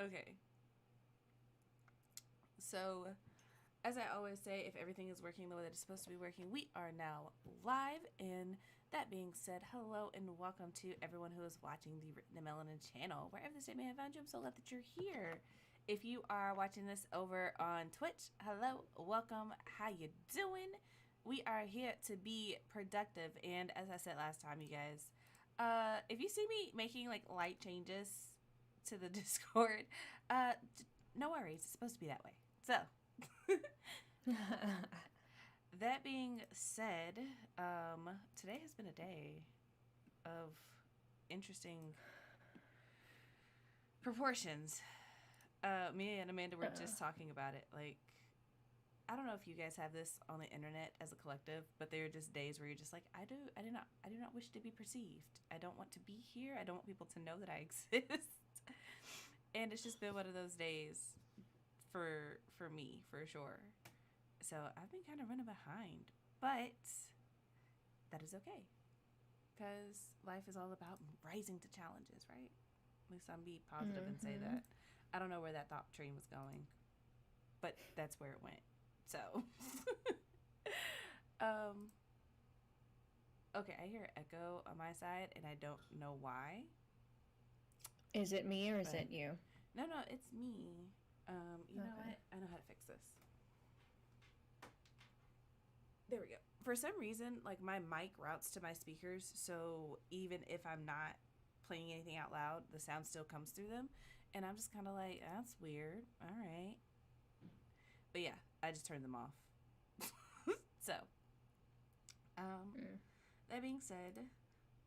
Okay. So, as I always say, if everything is working the way that it's supposed to be working, we are now live. And that being said, hello and welcome to everyone who is watching the Melanin channel. Wherever this day may have found you, I'm so glad that you're here. If you are watching this over on Twitch, hello, welcome, how you doing? We are here to be productive, and as I said last time, you guys, if you see me making like light changes to the Discord, uh, no worries, it's supposed to be that way. So, that being said, today has been a day of interesting proportions. Me and Amanda were just talking about it. Like, I don't know if you guys have this on the internet as a collective, but there are just days where you're just like, I do not wish to be perceived. I don't want to be here. I don't want people to know that I exist. And it's just been one of those days for me, for sure. So I've been kind of running behind, but that is okay, because life is all about rising to challenges, right? At least I'm be positive and say that. I don't know where that thought train was going, but that's where it went. So, okay, I hear an echo on my side, and I don't know why. Is it me or is it you? No, it's me. You know what? I know how to fix this. There we go. For some reason, like my mic routes to my speakers, so even if I'm not playing anything out loud, the sound still comes through them. And I'm just kind of like, that's weird. All right. But yeah, I just turned them off. So, that being said,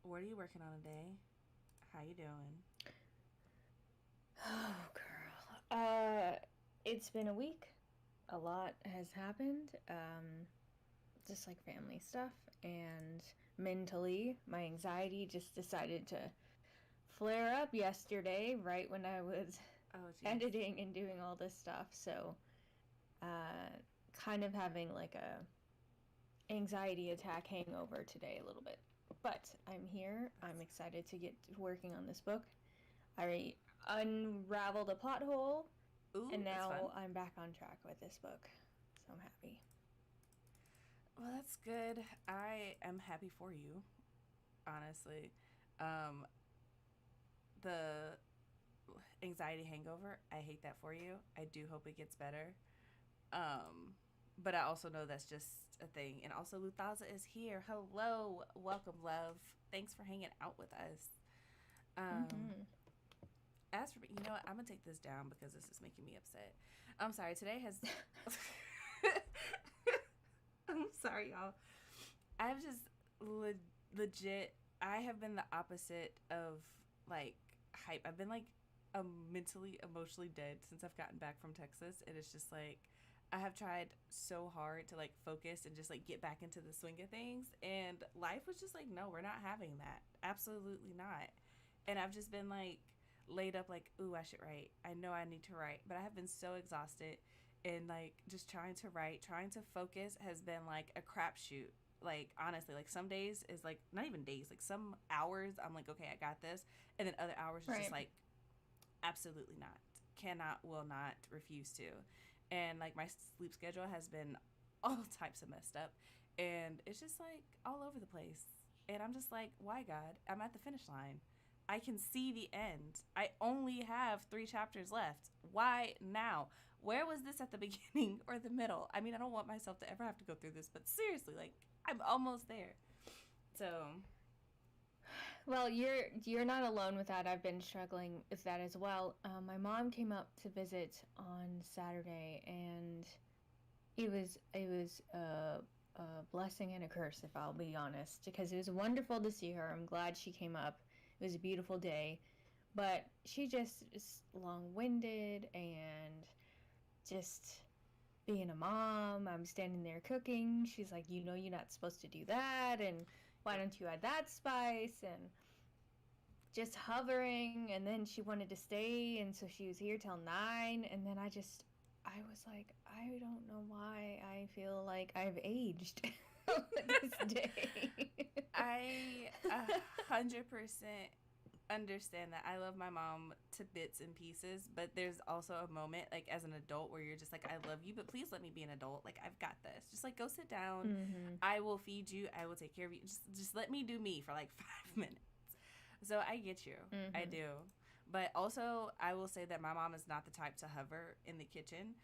what are you working on today? How you doing? Oh, girl. It's been a week. A lot has happened. Just like family stuff. And mentally, my anxiety just decided to flare up yesterday, right when I was editing and doing all this stuff. So, kind of having like a anxiety attack hangover today a little bit. But I'm here. I'm excited to get working on this book. I unraveled a plot hole, and now I'm back on track with this book. So I'm happy. Well, that's good. I am happy for you, honestly. The anxiety hangover, I hate that for you. I do hope it gets better. But I also know that's just a thing. And also, Luthaza is here. Hello. Welcome, love. Thanks for hanging out with us. As for me, you know what? I'm going to take this down because this is making me upset. I'm sorry. Today has... I'm sorry, y'all. I've just legit... I have been the opposite of, like, hype. I've been, like, mentally, emotionally dead since I've gotten back from Texas. And it's just, like... I have tried so hard to like focus and just like get back into the swing of things, and life was just like, no, we're not having that. Absolutely not. And I've just been like laid up like, ooh, I should write. I know I need to write, but I have been so exhausted, and like just trying to write, trying to focus has been like a crapshoot. Like honestly, like some days is like not even days, like some hours I'm like, okay, I got this, and then other hours is just like, absolutely not, cannot, will not, refuse to. And like my sleep schedule has been all types of messed up, and it's just like all over the place, and I'm just like, why, God? I'm at the finish line. I can see the end. I only have 3 chapters left. Why now? Where was this at the beginning or the middle? I mean, I don't want myself to ever have to go through this, but seriously, like I'm almost there. So well, you're not alone with that. I've been struggling with that as well. My mom came up to visit on Saturday, and it was a blessing and a curse, if I'll be honest, because it was wonderful to see her. I'm glad she came up. It was a beautiful day, but she just is long-winded and just being a mom. I'm standing there cooking. She's like, you know, you're not supposed to do that, and why don't you add that spice? And just hovering. And then she wanted to stay, and so she was here till 9. And then I was like, I don't know why I feel like I've aged this day. I 100% understand that. I love my mom to bits and pieces, but there's also a moment, like, as an adult where you're just like, I love you, but please let me be an adult. Like, I've got this. Just, like, go sit down. Mm-hmm. I will feed you. I will take care of you. Just let me do me for, like, 5 minutes. So I get you. I Mm-hmm. do. But also, I will say that my mom is not the type to hover in the kitchen,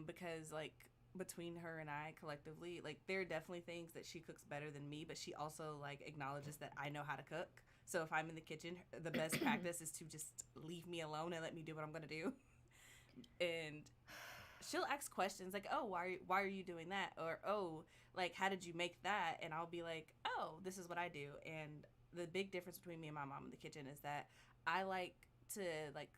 because, like, between her and I collectively, like, there are definitely things that she cooks better than me, but she also, like, acknowledges that I know how to cook. So if I'm in the kitchen, the best practice is to just leave me alone and let me do what I'm going to do. And she'll ask questions like, "Oh, why are you doing that?" Or, "Oh, like, how did you make that?" And I'll be like, "Oh, this is what I do." And the big difference between me and my mom in the kitchen is that I like to, like,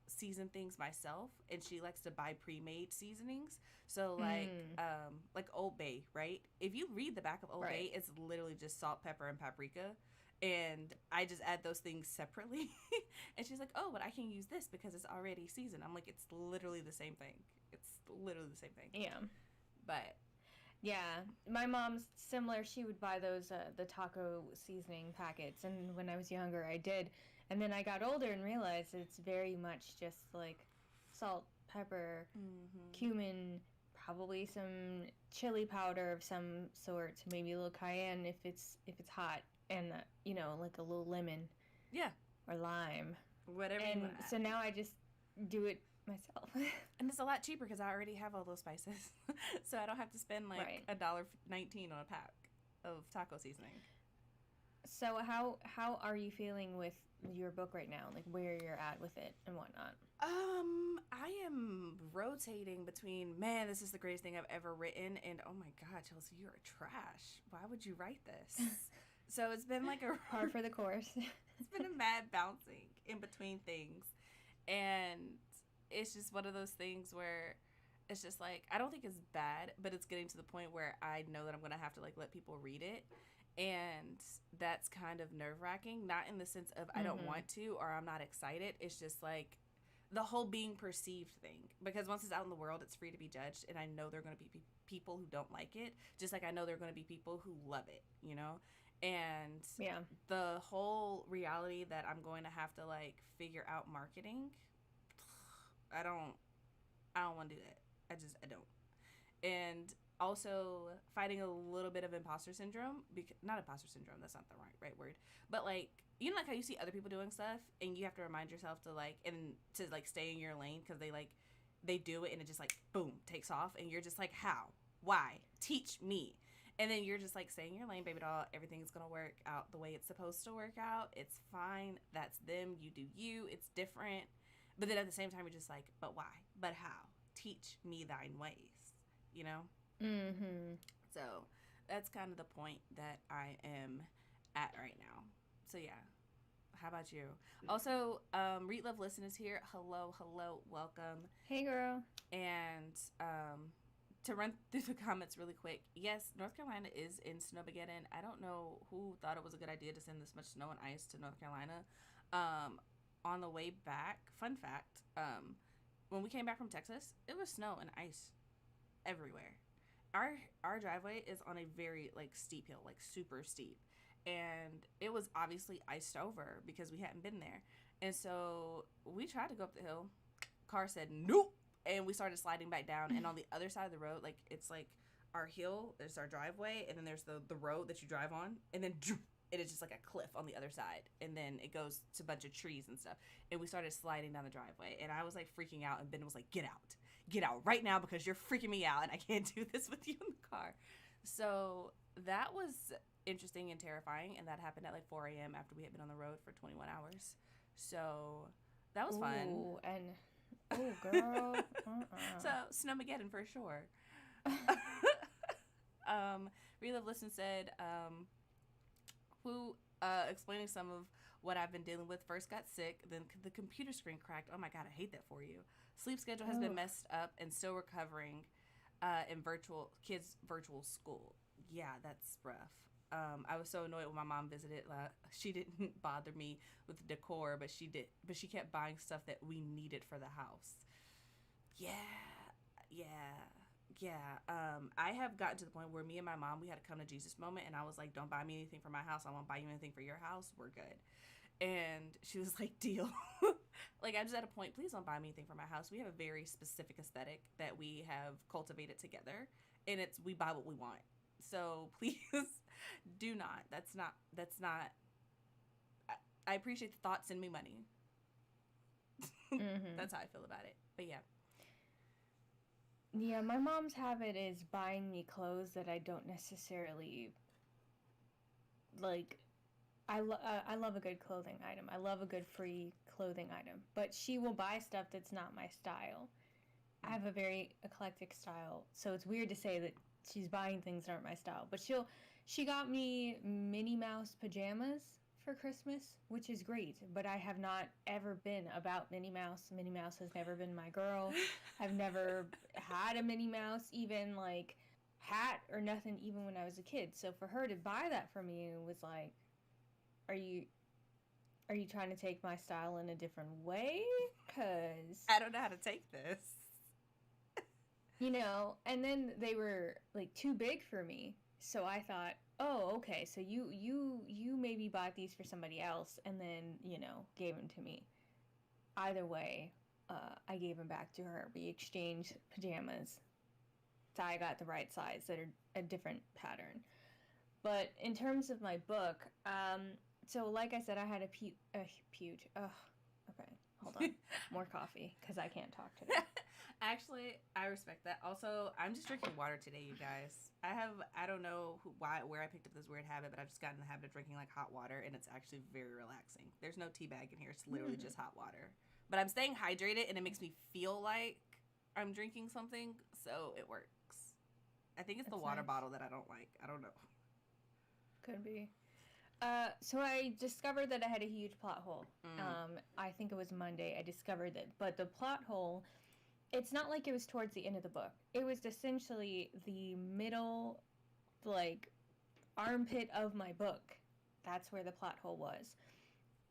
season things myself, and she likes to buy pre-made seasonings. So, Mm. like Old Bay, right? If you read the back of Old Right. Bay, it's literally just salt, pepper, and paprika. And I just add those things separately. And she's like, "Oh, but I can use this because it's already seasoned." I'm like, "It's literally the same thing. It's literally the same thing." Yeah. But Yeah, my mom's similar. She would buy those the taco seasoning packets, and when I was younger, I did. And then I got older and realized that it's very much just like salt, pepper, mm-hmm. cumin, probably some chili powder of some sort, maybe a little cayenne if it's hot, and like a little lemon Yeah, or lime. whatever you And want to so add. now I just do it myself. And it's a lot cheaper because I already have all those spices, so I don't have to spend like Right. $1.19 on a pack of taco seasoning. So how are you feeling with your book right now? Like where you're at with it and whatnot? I am rotating between, man, this is the greatest thing I've ever written, and oh my god, Chelsea, you're a trash. Why would you write this? So it's been like a Par for the course. it's been a mad bouncing in between things, and it's just one of those things where it's just like, I don't think it's bad, but it's getting to the point where I know that I'm gonna have to, like, let people read it, and that's kind of nerve wracking. Not in the sense of I don't Mhm. want to or I'm not excited. It's just like the whole being perceived thing, because once it's out in the world, it's free to be judged, and I know there are going to be people who don't like it, just like I know there are going to be people who love it, and Yeah. the whole reality that I'm going to have to, like, figure out marketing. I don't i don't want to do that. I don't. And also fighting a little bit of imposter syndrome, because not imposter syndrome, that's not the right word, but, like, like how you see other people doing stuff and you have to remind yourself to, like, and to, like, stay in your lane, because they do it and it just, like, boom, takes off, and you're just like, how, why, teach me. And then you're just like, stay in your lane, baby doll. Everything's gonna work out the way it's supposed to work out. It's fine. That's them. You do you. It's different. But then at the same time, you're just like, but why? But how? Teach me thine ways. You know? Mhm. So that's kind of the point that I am at right now. So yeah. How about you? Also, Read Love Listen is here. Hello, hello, welcome. Hey girl. And to run through the comments really quick, yes, North Carolina is in Snowmageddon. I don't know who thought it was a good idea to send this much snow and ice to North Carolina. On the way back, fun fact, when we came back from Texas, it was snow and ice everywhere. Our our driveway is on a very, like, steep hill, like super steep, and it was obviously iced over because we hadn't been there. And so we tried to go up the hill. Car said nope, and we started sliding back down. And on the other side of the road, like, it's like our hill, there's our driveway, and then there's the road that you drive on, and then it is just like a cliff on the other side, and then it goes to a bunch of trees and stuff. And we started sliding down the driveway, and I was like freaking out, and Ben was like, get out right now, because you're freaking me out and I can't do this with you in the car. So that was interesting and terrifying, and that happened at like 4 a.m. after we had been on the road for 21 hours. So that was fun. Ooh, and oh girl. So Snowmageddon for sure. Relive Listen said, who explaining some of what I've been dealing with. First got sick, then the computer screen cracked. Oh my god, I hate that for you. Sleep schedule has been Oh. messed up and still recovering in virtual school. Yeah, that's rough. I was so annoyed when my mom visited. She didn't bother me with decor, but she did. But she kept buying stuff that we needed for the house. Yeah, yeah, yeah. I have gotten to the point where me and my mom, we had a come to Jesus moment, and I was like, "Don't buy me anything for my house. I won't buy you anything for your house. We're good." And she was like, deal. Like, I'm just at a point, please don't buy me anything for my house. We have a very specific aesthetic that we have cultivated together, and it's we buy what we want. So please do not. That's not. I appreciate the thought. Send me money. Mm-hmm. That's how I feel about it. But yeah. Yeah, my mom's habit is buying me clothes that I don't necessarily like. I love a good clothing item. I love a good free clothing item. But she will buy stuff that's not my style. I have a very eclectic style, so it's weird to say that she's buying things that aren't my style. But she got me Minnie Mouse pajamas for Christmas, which is great. But I have not ever been about Minnie Mouse. Minnie Mouse has never been my girl. I've never had a Minnie Mouse, even like hat or nothing, even when I was a kid. So for her to buy that for me was like, are you trying to take my style in a different way? Because I don't know how to take this. you know, and then they were like too big for me. So I thought, oh, okay, so you maybe bought these for somebody else and then, you know, gave them to me. Either way, I gave them back to her. We exchanged pajamas. So I got the right size that are a different pattern. But in terms of my book, so like I said, I had a puke. Ugh. Okay, hold on. More coffee, because I can't talk today. Actually, I respect that. Also, I'm just drinking water today, you guys. I don't know where I picked up this weird habit, but I've just gotten in the habit of drinking like hot water, and it's actually very relaxing. There's no tea bag in here. It's literally just hot water. But I'm staying hydrated, and it makes me feel like I'm drinking something, so it works. I think it's the water bottle that I don't like. I don't know. Could be. So I discovered that I had a huge plot hole. I think it was Monday. I discovered that, but the plot hole, it's not like it was towards the end of the book. It was essentially the middle, like, armpit of my book. That's where the plot hole was.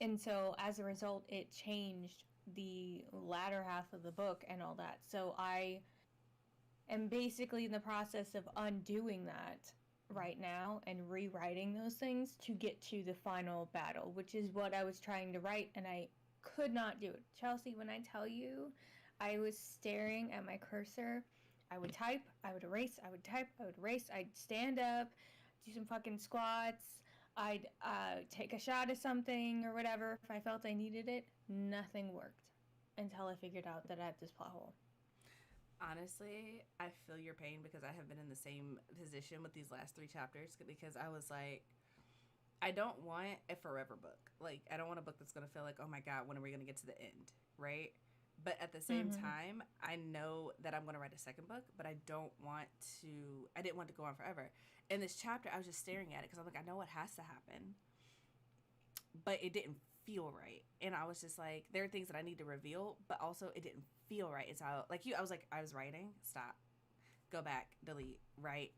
And so as a result, it changed the latter half of the book and all that. So I am basically in the process of undoing that right now and rewriting those things to get to the final battle, which is what I was trying to write, and I could not do it. Chelsea, when I tell you, I was staring at my cursor. I would type, I would erase, I would type, I would erase, I'd stand up, do some fucking squats, I'd take a shot of something or whatever if I felt I needed it. Nothing worked until I figured out that I had this plot hole. Honestly, I feel your pain because I have been in the same position with these last 3 chapters because I was like, I don't want a forever book. Like, I don't want a book that's going to feel like, oh my God, when are we going to get to the end, right? But at the same time, I know that I'm going to write a second book, but I didn't want to go on forever. In this chapter, I was just staring at it because I'm like, I know what has to happen, but it didn't feel right. And I was just like, there are things that I need to reveal, but also it didn't feel right. It's how, like you, I was writing, stop, go back, delete, write,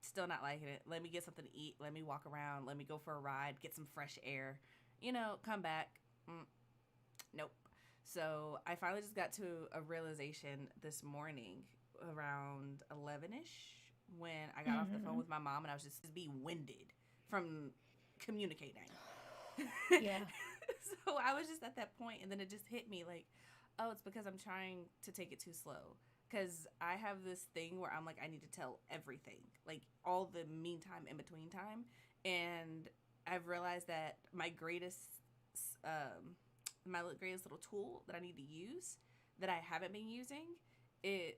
still not liking it. Let me get something to eat. Let me walk around. Let me go for a ride, get some fresh air, come back. Nope. So I finally just got to a realization this morning around 11ish when I got off the phone with my mom and I was just being winded from communicating. Yeah. So I was just at that point, and then it just hit me like, oh, it's because I'm trying to take it too slow. Because I have this thing where I'm like, I need to tell everything, like all the meantime in between time. And I've realized that my greatest little tool that I need to use that I haven't been using,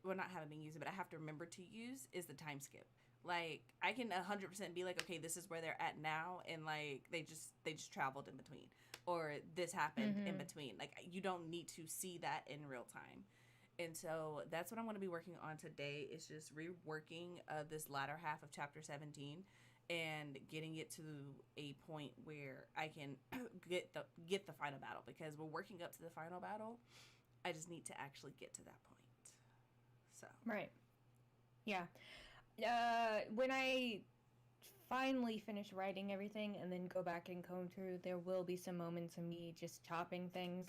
not haven't been using, but I have to remember to use is the time skip. Like, I can 100% be like, okay, this is where they're at now, and like they just traveled in between, or this happened in between. Like, you don't need to see that in real time. And so that's what I'm going to be working on today, is just reworking this latter half of chapter 17 and getting it to a point where I can get the final battle, because we're working up to the final battle. I just need to actually get to that point. So right. Yeah. When I finally finish writing everything and then go back and comb through, there will be some moments of me just chopping things.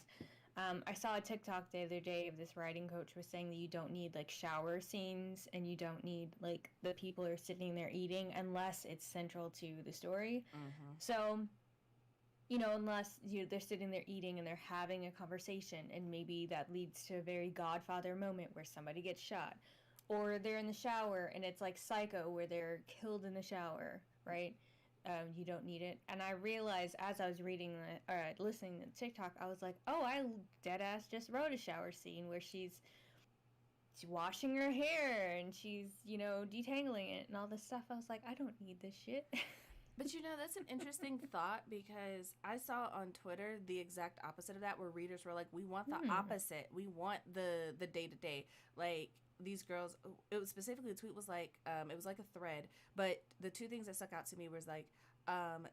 I saw a TikTok the other day of this writing coach was saying that you don't need like shower scenes and you don't need like the people are sitting there eating unless it's central to the story. So unless they're sitting there eating and they're having a conversation, and maybe that leads to a very Godfather moment where somebody gets shot, or they're in the shower and it's like Psycho where they're killed in the shower, right? You don't need it. And I realized as I was reading or listening to TikTok, I was like, oh, I dead ass just wrote a shower scene where she's washing her hair and she's detangling it and all this stuff. I was like, I don't need this shit. But that's an interesting thought, because I saw on Twitter the exact opposite of that, where readers were like, we want the opposite. We want the day-to-day. Like, these girls, it was specifically, the tweet was like, it was like a thread, but the two things that stuck out to me was like,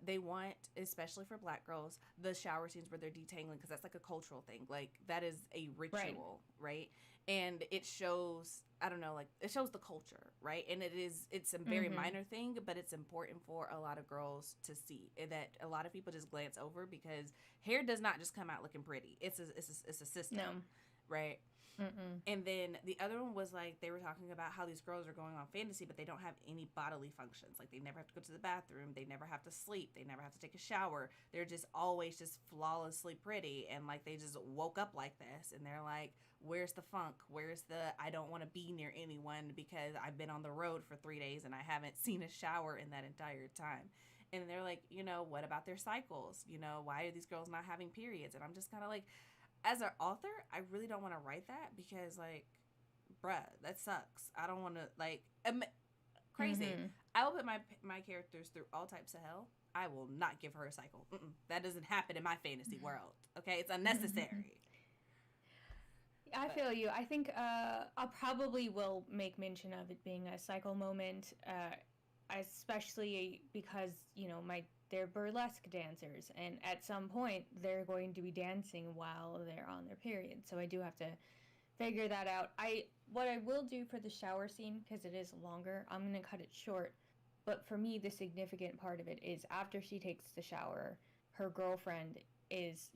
they want, especially for Black girls, the shower scenes where they're detangling, because that's like a cultural thing. Like, that is a ritual, right? And it shows, I don't know, like, it shows the culture, right? And it's a very minor thing, but it's important for a lot of girls to see, and that a lot of people just glance over, because hair does not just come out looking pretty. It's a system, right? Mm-mm. And then the other one was like, they were talking about how these girls are going on fantasy, but they don't have any bodily functions. Like, they never have to go to the bathroom. They never have to sleep. They never have to take a shower. They're just always just flawlessly pretty. And like, they just woke up like this, and they're like, where's the funk? Where's the, I don't want to be near anyone because I've been on the road for 3 days and I haven't seen a shower in that entire time. And they're like, what about their cycles? Why are these girls not having periods? And I'm just kind of like, as an author, I really don't want to write that, because, like, bruh, that sucks. I don't want to, like, crazy. I will put my characters through all types of hell. I will not give her a cycle. That doesn't happen in my fantasy world. Okay, it's unnecessary. I feel you. I think I'll probably will make mention of it being a cycle moment, especially because they're burlesque dancers, and at some point they're going to be dancing while they're on their period. So I do have to figure that out. What I will do for the shower scene, because it is longer, I'm going to cut it short. But for me, the significant part of it is after she takes the shower, her girlfriend is,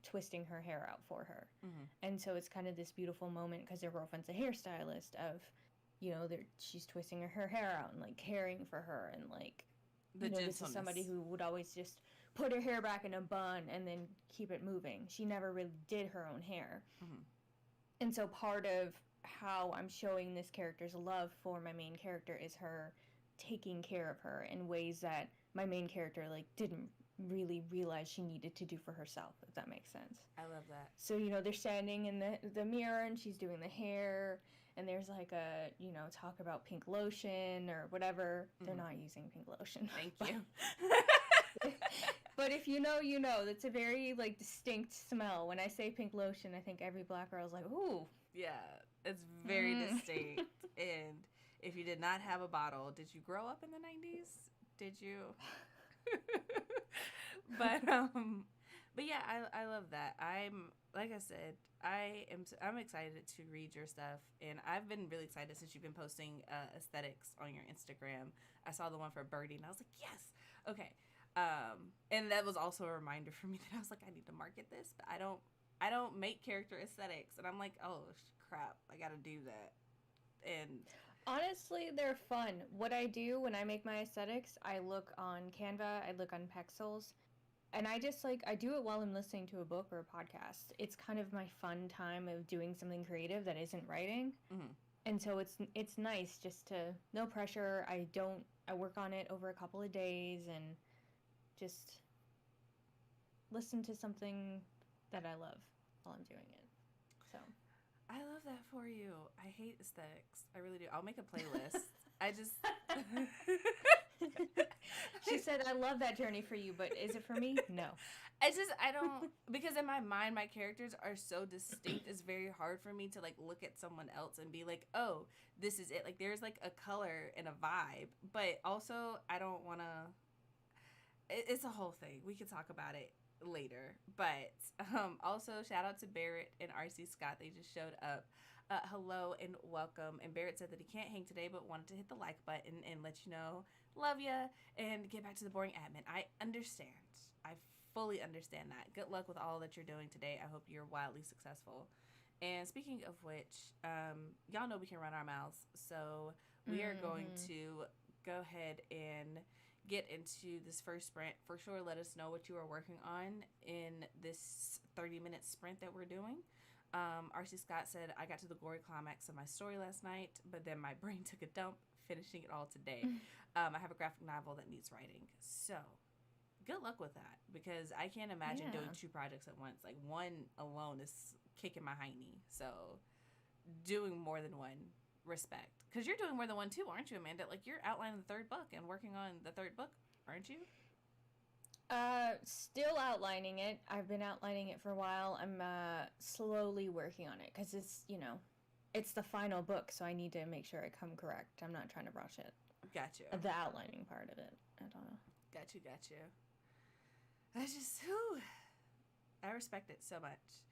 twisting her hair out for her. And so it's kind of this beautiful moment, because her girlfriend's a hairstylist, of, she's twisting her hair out and, like, caring for her, and, like, this is somebody who would always just put her hair back in a bun and then keep it moving. She never really did her own hair. And so part of how I'm showing this character's love for my main character is her taking care of her in ways that my main character, like, didn't really realize she needed to do for herself, if that makes sense. I love that. So, they're standing in the mirror and she's doing the hair, and there's like a, talk about pink lotion or whatever. They're not using pink lotion. Thank you. But if you know, that's a very, like, distinct smell. When I say pink lotion, I think every Black girl's like, ooh. Yeah, it's very distinct. And if you did not have a bottle, did you grow up in the 90s? Did you? But yeah, I love that. Like I said, I'm excited to read your stuff, and I've been really excited since you've been posting aesthetics on your Instagram. I saw the one for Birdie, and I was like, yes, okay. And that was also a reminder for me that I was like, I need to market this, but I don't make character aesthetics, and I'm like, oh crap, I gotta do that. And honestly, they're fun. What I do when I make my aesthetics, I look on Canva, I look on Pexels, and I just, like, I do it while I'm listening to a book or a podcast. It's kind of my fun time of doing something creative that isn't writing. And so it's nice just to, no pressure. I work on it over a couple of days and just listen to something that I love while I'm doing it. So I love that for you. I hate aesthetics. I really do. I'll make a playlist. I just She said, I love that journey for you, but is it for me? No. I don't, because in my mind, my characters are so distinct. It's very hard for me to, like, look at someone else and be like, oh, this is it. Like, there's, like, a color and a vibe, but also I don't want to, it's a whole thing. We could talk about it later, but also shout out to Barrett and RC Scott. They just showed up. Hello and welcome. And Barrett said that he can't hang today, but wanted to hit the like button and let you know, love ya, and get back to the boring admin. I understand. I fully understand that. Good luck with all that you're doing today. I hope you're wildly successful. And speaking of which, y'all know we can run our mouths, so we are going to go ahead and get into this first sprint, for sure let us know what you are working on in this 30-minute sprint that we're doing. RC Scott said, I got to the glory climax of my story last night, but then my brain took a dump, finishing it all today. I have a graphic novel that needs writing. So, good luck with that, because I can't imagine doing 2 projects at once. Like, one alone is kicking my hiney. So, doing more than one, respect. Because you're doing more than one too, aren't you, Amanda? Like, you're outlining the 3rd book and working on the 3rd book, aren't you? Still outlining it. I've been outlining it for a while. I'm slowly working on it because it's, it's the final book, so I need to make sure I come correct. I'm not trying to rush it. Got you. The outlining part of it. I don't know. Got you. I just, whew, I respect it so much.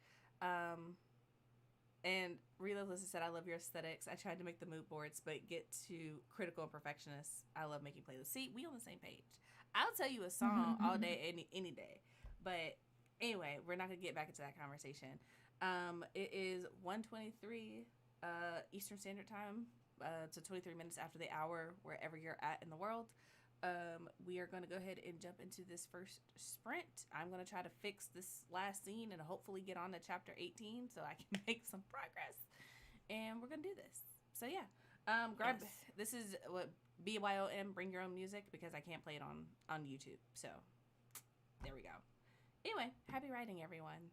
And Reload Listen said, I love your aesthetics. I tried to make the mood boards, but get to critical and perfectionist. I love making playlists. See, we on the same page. I'll tell you a song all day, any day. But anyway, we're not going to get back into that conversation. It is 1:23 Eastern Standard Time, to 23 minutes after the hour, wherever you're at in the world. We are going to go ahead and jump into this first sprint. I'm going to try to fix this last scene and hopefully get on to chapter 18 so I can make some progress. And we're going to do this. So yeah, this is what BYOM, bring your own music, because I can't play it on YouTube. So there we go. Anyway, happy writing, everyone.